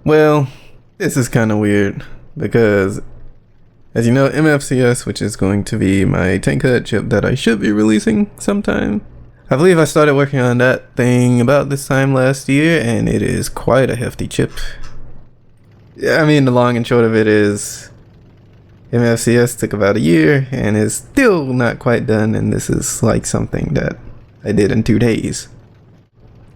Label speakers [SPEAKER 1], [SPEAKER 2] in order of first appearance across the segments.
[SPEAKER 1] Well, this is kind of weird because, as you know, MFCS, which is going to be my tank HUD chip that I should be releasing sometime. I believe I started working on that thing about this time last year, and it is quite a hefty chip. I mean, the long and short of it is MFCS took about a year and is still not quite done, and this is like something that I did in 2 days.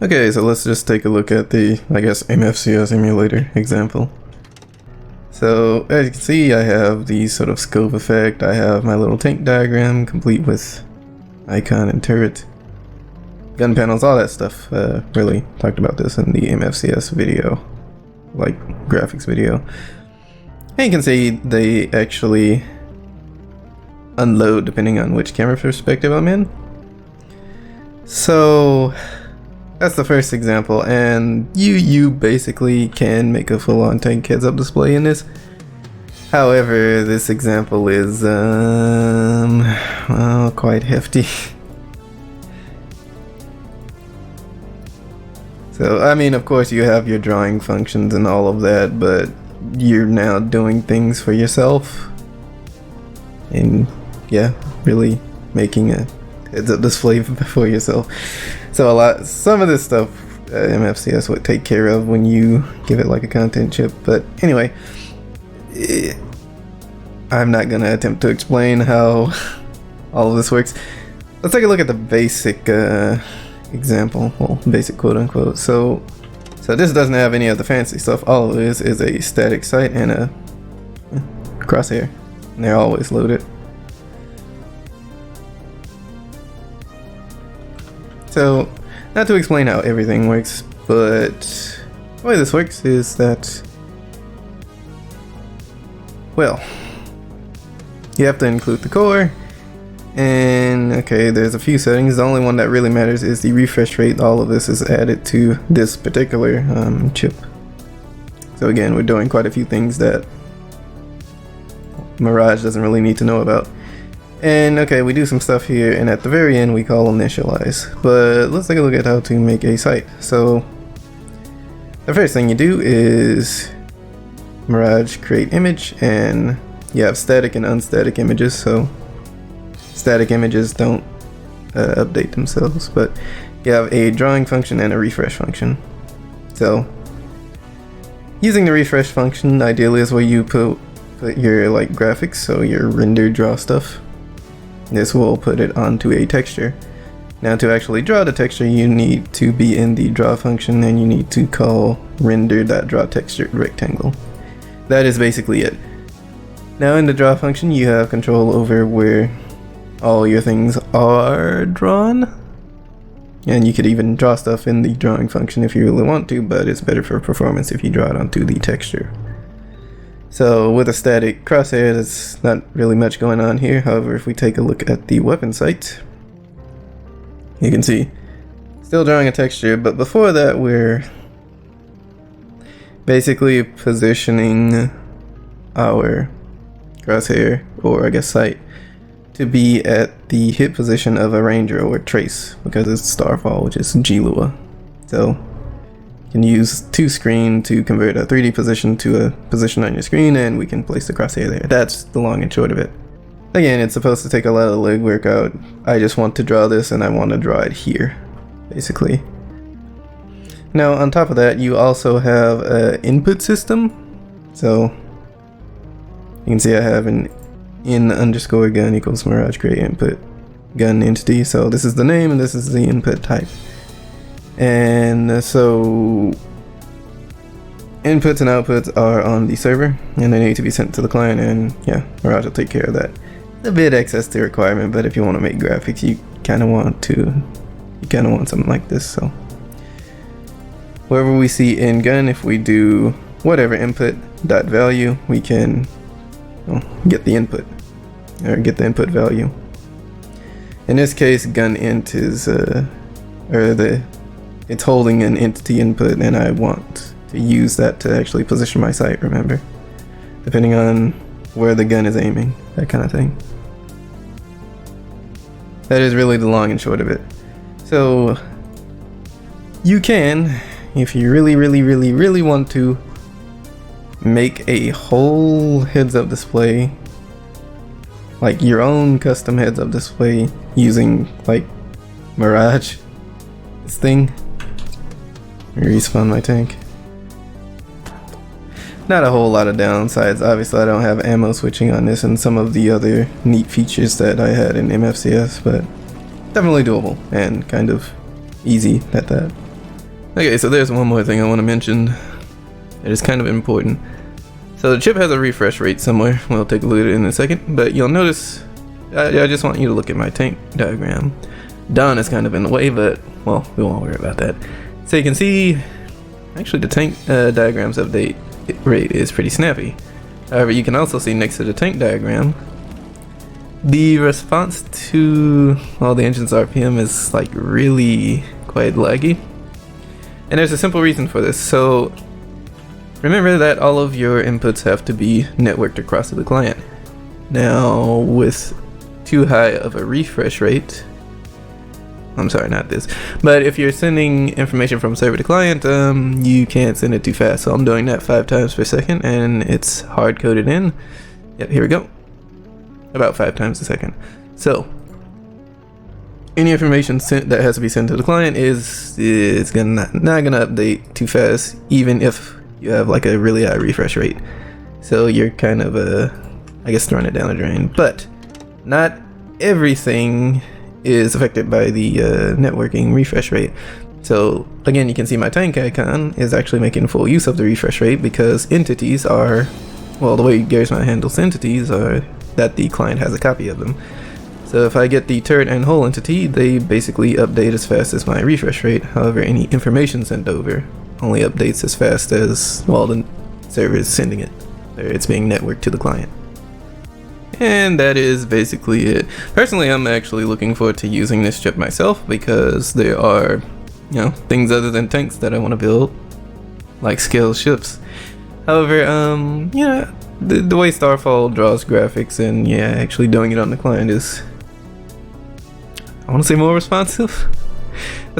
[SPEAKER 1] Okay, so let's just take a look at the, I guess, MFCS emulator example. So, as you can see, I have the sort of scope effect, I have my little tank diagram complete with icon and turret, gun panels, all that stuff. Really talked about this in the MFCS video, like graphics video. And you can see they actually unload depending on which camera perspective I'm in. So that's the first example, and you basically can make a full-on tank heads-up display in this. However, this example is well, quite hefty. So, I mean, of course you have your drawing functions and all of that, but you're now doing things for yourself. And yeah, really making a heads-up display for yourself. So some of this stuff MFCS would take care of when you give it like a content chip. But anyway, I'm not gonna attempt to explain how all of this works. Let's take a look at the basic example, well, basic quote unquote. So this doesn't have any of the fancy stuff. All it is a static sight and a crosshair, and they're always loaded. So, not to explain how everything works, but the way this works is that, well, you have to include the core, and okay, there's a few settings. The only one that really matters is the refresh rate. All of this is added to this particular chip. So again, we're doing quite a few things that Mirage doesn't really need to know about. And okay, we do some stuff here, and at the very end we call initialize. But let's take a look at how to make a site. So the first thing you do is Mirage create image, and you have static and unstatic images. So static images don't update themselves, but you have a drawing function and a refresh function. So using the refresh function ideally is where you put your like graphics, so your render draw stuff. This will put it onto a texture. Now to actually draw the texture, you need to be in the draw function, and you need to call render.drawTexture rectangle. That is basically it. Now in the draw function, you have control over where all your things are drawn. And you could even draw stuff in the drawing function if you really want to, but it's better for performance if you draw it onto the texture. So with a static crosshair, there's not really much going on here. However, if we take a look at the weapon sight, you can see still drawing a texture, but before that we're basically positioning our crosshair, or I guess sight, to be at the hit position of a ranger or trace, because it's Starfall, which is G-Lua. So you can use to screen to convert a 3D position to a position on your screen, and we can place the crosshair there. That's the long and short of it. Again, it's supposed to take a lot of legwork out. I just want to draw this, and I want to draw it here, basically. Now, on top of that, you also have an input system. So you can see I have an in_gun equals Mirage create input gun entity. So this is the name, and this is the input type. And so inputs and outputs are on the server, and they need to be sent to the client, and yeah, Mirage will take care of that. It's a bit excess to requirement, but if you want to make graphics, you kind of want something like this. So wherever we see in gun, if we do whatever input dot value, we can get the input, or get the input value. In this case, gun int is it's holding an entity input, and I want to use that to actually position my sight, remember? Depending on where the gun is aiming, that kind of thing. That is really the long and short of it. So you can, if you really want to, make a whole heads-up display, like your own custom heads-up display using like Mirage. This thing. Respawn my tank. Not a whole lot of downsides. Obviously I don't have ammo switching on this and some of the other neat features that I had in MFCS, but definitely doable and kind of easy at that. Okay, so there's one more thing I want to mention. It is kind of important. So the chip has a refresh rate somewhere. We'll take a look at it in a second, but you'll notice, I just want you to look at my tank diagram. Dawn is kind of in the way, but well, we won't worry about that. So you can see, actually the tank diagram's update rate is pretty snappy. However, you can also see next to the tank diagram, the response to all the engine's RPM is like really quite laggy. And there's a simple reason for this. So remember that all of your inputs have to be networked across to the client. Now with too high of a refresh rate, I'm sorry, not this, but if you're sending information from server to client, you can't send it too fast. So I'm doing that 5 times per second and it's hard coded in. Yep, here we go. About 5 times a second. So any information sent that has to be sent to the client is not gonna update too fast, even if you have like a really high refresh rate. So you're kind of I guess throwing it down the drain. But not everything is affected by the networking refresh rate. So again, you can see my tank icon is actually making full use of the refresh rate because entities are, well, the way Garrison handles entities are that the client has a copy of them. So if I get the turret and whole entity, they basically update as fast as my refresh rate. However, any information sent over only updates as fast as, well, the server is sending it, or it's being networked to the client. And that is basically it. Personally, I'm actually looking forward to using this chip myself because there are, you know, things other than tanks that I want to build, like scale ships. However, yeah, the way Starfall draws graphics and yeah, actually doing it on the client is, I want to say, more responsive.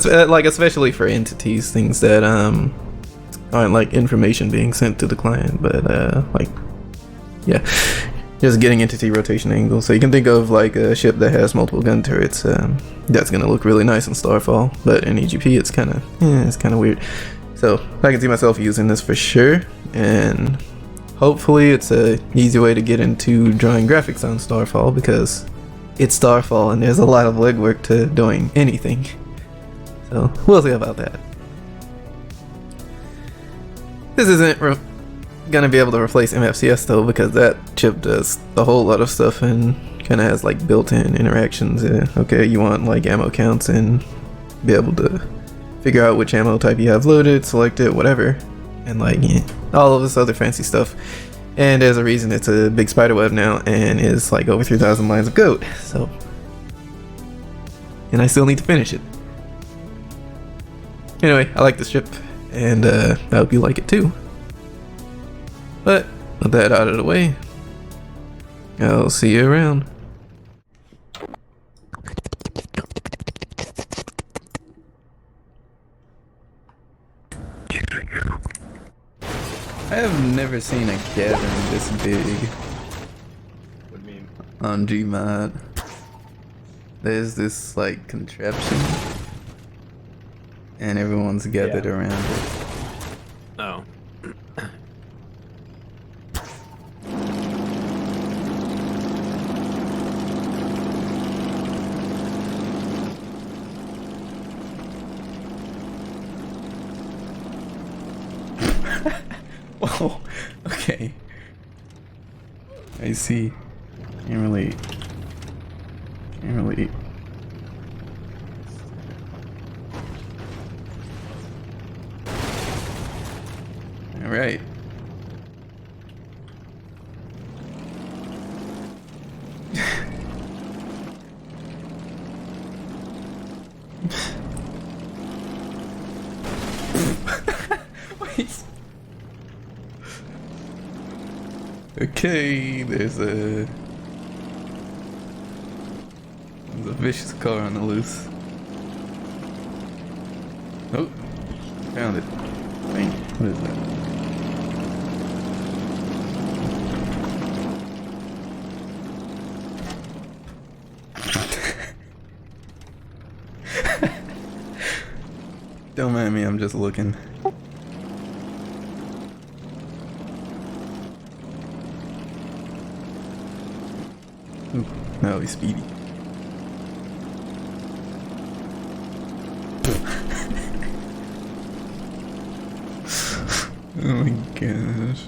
[SPEAKER 1] Like especially for entities, things that aren't like information being sent to the client, but like, yeah. Just getting entity rotation angles. So you can think of like a ship that has multiple gun turrets. That's gonna look really nice in Starfall, but in EGP it's kind of weird. So I can see myself using this for sure, and hopefully it's a easy way to get into drawing graphics on Starfall because it's Starfall and there's a lot of legwork to doing anything. So we'll see about that. This isn't gonna be able to replace MFCS though, because that chip does a whole lot of stuff and kind of has like built-in interactions. Okay, you want like ammo counts and be able to figure out which ammo type you have loaded, select it, whatever, and like, yeah, all of this other fancy stuff. And there's a reason it's a big spider web now and is like over 3,000 lines of code. So, and I still need to finish it. Anyway, I like this chip and I hope you like it too. But with that out of the way, I'll see you around. I have never seen a gathering this big. What do you mean? On Gmod. There's this like contraption and everyone's gathered around it.
[SPEAKER 2] Oh.
[SPEAKER 1] Whoa, okay. I see. Can't really. Alright. Wait. Okay, there's a vicious car on the loose. Oh, found it. Dang, what is that? Don't mind me, I'm just looking. Ooh, now he's speedy. Oh my gosh.